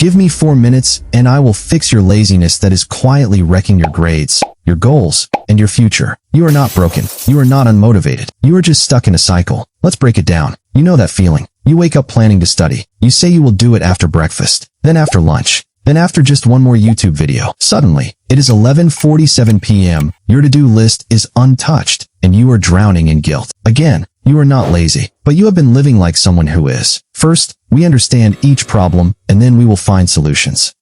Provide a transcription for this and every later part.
Give me 4 minutes and I will fix your laziness that is quietly wrecking your grades, your goals, and your future. You are not broken. You are not unmotivated. You are just stuck in a cycle. Let's break it down. You know that feeling. You wake up planning to study. You say you will do it after breakfast, then after lunch, then after just one more YouTube video. Suddenly, it is 11:47 p.m. Your to-do list is untouched, and you are drowning in guilt. Again, you are not lazy, but you have been living like someone who is. First, we understand each problem, and then we will find solutions.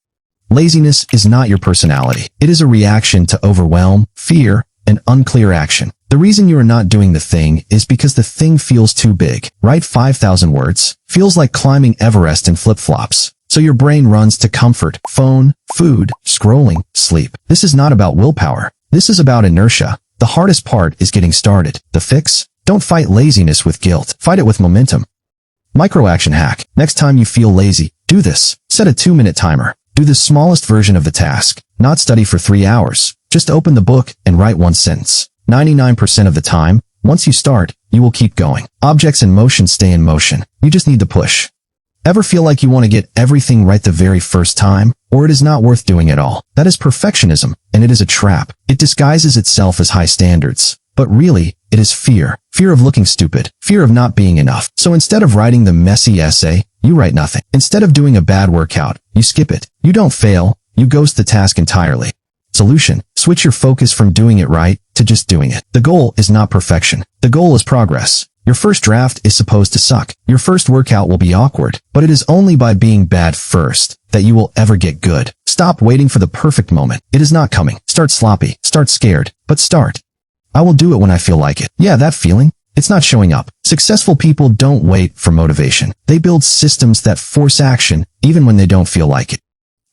Laziness is not your personality. It is a reaction to overwhelm, fear, and unclear action. The reason you are not doing the thing is because the thing feels too big. Write 5,000 words. Feels like climbing Everest in flip-flops. So your brain runs to comfort, phone, food, scrolling, sleep. This is not about willpower. This is about inertia. The hardest part is getting started. The fix? Don't fight laziness with guilt. Fight it with momentum. Micro-action hack. Next time you feel lazy, do this. Set a 2-minute timer. Do the smallest version of the task. Not study for 3 hours. Just open the book and write one sentence. 99% of the time, once you start, you will keep going. Objects in motion stay in motion. You just need to push. Ever feel like you want to get everything right the very first time, or it is not worth doing at all? That is perfectionism, and it is a trap. It disguises itself as high standards, but really, it is fear. Fear of looking stupid. Fear of not being enough. So instead of writing the messy essay, you write nothing. Instead of doing a bad workout, you skip it. You don't fail, you ghost the task entirely. Solution: switch your focus from doing it right to just doing it. The goal is not perfection. The goal is progress. Your first draft is supposed to suck. Your first workout will be awkward, but it is only by being bad first that you will ever get good. Stop waiting for the perfect moment. It is not coming. Start sloppy. Start scared. But start. I will do it when I feel like it. Yeah, that feeling. It's not showing up. Successful people don't wait for motivation. They build systems that force action even when they don't feel like it.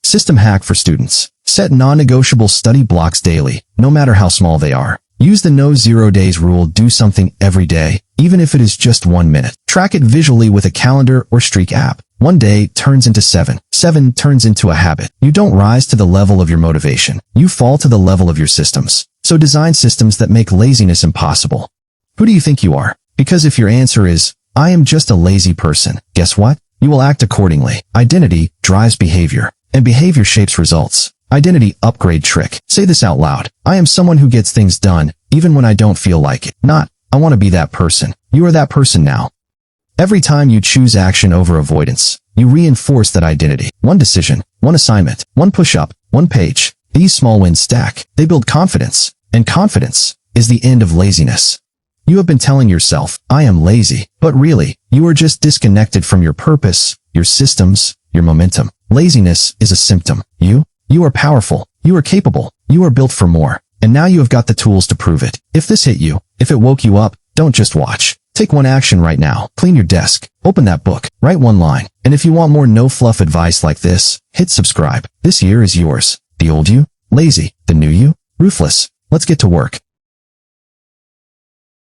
System hack for students. Set non-negotiable study blocks daily, no matter how small they are. Use the no 0 days rule. Do something every day, even if it is just 1 minute. Track it visually with a calendar or streak app. 1 day turns into 7. 7 turns into a habit. You don't rise to the level of your motivation. You fall to the level of your systems. So design systems that make laziness impossible. Who do you think you are? Because if your answer is, I am just a lazy person, guess what? You will act accordingly. Identity drives behavior, and behavior shapes results. Identity upgrade trick. Say this out loud. I am someone who gets things done, even when I don't feel like it. Not, I want to be that person. You are that person now. Every time you choose action over avoidance, you reinforce that identity. One decision, one assignment, one push-up, one page. These small wins stack. They build confidence, and confidence is the end of laziness. You have been telling yourself, I am lazy, but really, you are just disconnected from your purpose, your systems, your momentum. Laziness is a symptom. You are powerful. You are capable. You are built for more. And now you have got the tools to prove it. If this hit you, if it woke you up, don't just watch. Take one action right now. Clean your desk. Open that book. Write one line. And if you want more no-fluff advice like this, hit subscribe. This year is yours. The old you, lazy. The new you, ruthless. Let's get to work.